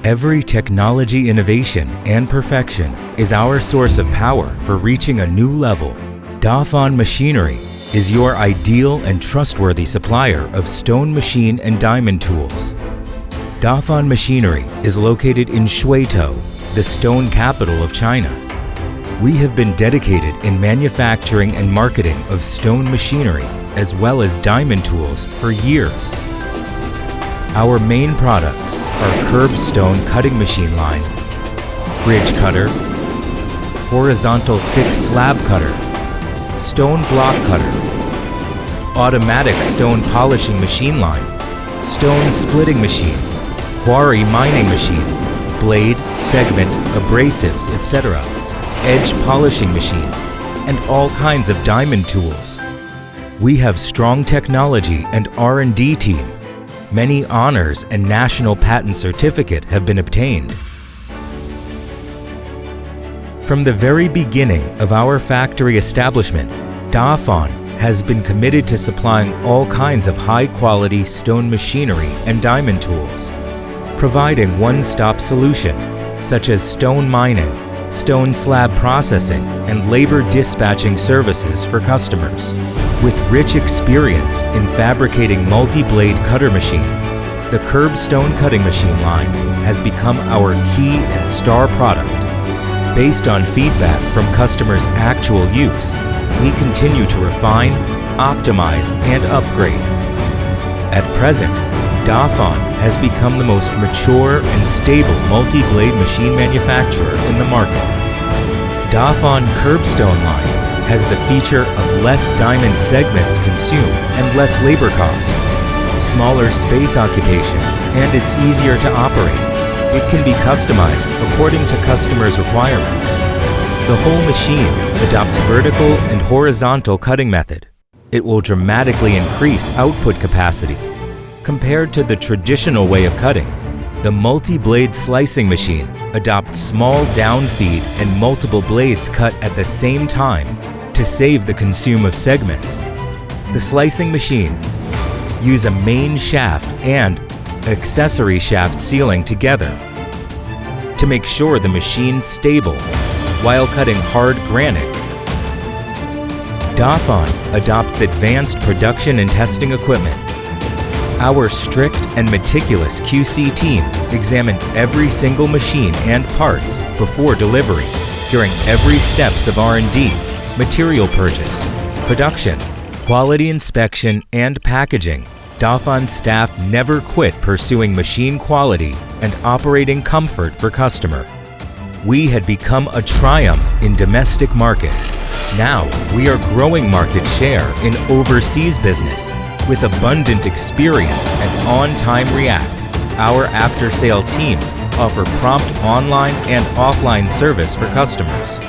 Every technology innovation and perfection is our source of power for reaching a new level. Dafon Machinery is your ideal and trustworthy supplier of stone machine and diamond tools. Dafon Machinery is located in Shuizhou, the stone capital of China. We have been dedicated in manufacturing and marketing of stone machinery as well as diamond tools for years. Our main products are curved stone cutting machine line, bridge cutter, horizontal thick slab cutter, stone block cutter, automatic stone polishing machine line, stone splitting machine, quarry mining machine, blade, segment, abrasives, etc., edge polishing machine, and all kinds of diamond tools. We have strong technology and R&D team. Many honors and national patent certificate have been obtained. From the very beginning of our factory establishment, Dafon has been committed to supplying all kinds of high-quality stone machinery and diamond tools, providing one-stop solution such as stone mining, stone slab processing, and labor dispatching services for customers. With rich experience in fabricating multi-blade cutter machine, the curved stone cutting machine line has become our key and star product. Based on feedback from customers' actual use, we continue to refine, optimize, and upgrade. At present, Dafon has become the most mature and stable multi-blade machine manufacturer in the market. Dafon curbstone line has the feature of less diamond segments consumed and less labor cost, smaller space occupation, and is easier to operate. It can be customized according to customers' requirements. The whole machine adopts vertical and horizontal cutting method. It will dramatically increase output capacity. Compared to the traditional way of cutting, the multi-blade slicing machine adopts small downfeed and multiple blades cut at the same time to save the consume of segments. The slicing machine use a main shaft and accessory shaft sealing together to make sure the machine's stable while cutting hard granite. Dafon adopts advanced production and testing equipment. Our strict and meticulous QC team examine every single machine and parts before delivery during every steps of R&D, material purchase, production, quality inspection, and packaging. Dafon staff never quit pursuing machine quality and operating comfort for customer. We had become a triumph in domestic market. Now we are growing market share in overseas business with abundant experience and on-time react. Our after-sale team offer prompt online and offline service for customers.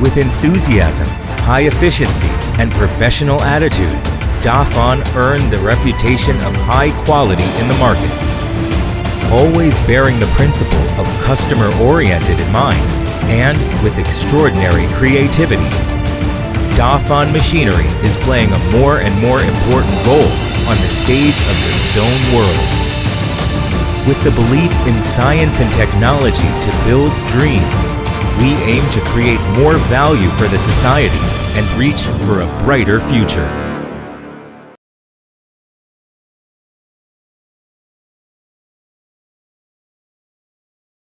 With enthusiasm, high efficiency, and professional attitude, Dafon earned the reputation of high quality in the market. Always bearing the principle of customer-oriented in mind and with extraordinary creativity, Dafon Machinery is playing a more and more important role on the stage of the stone world. With the belief in science and technology to build dreams, we aim to create more value for the society and reach for a brighter future.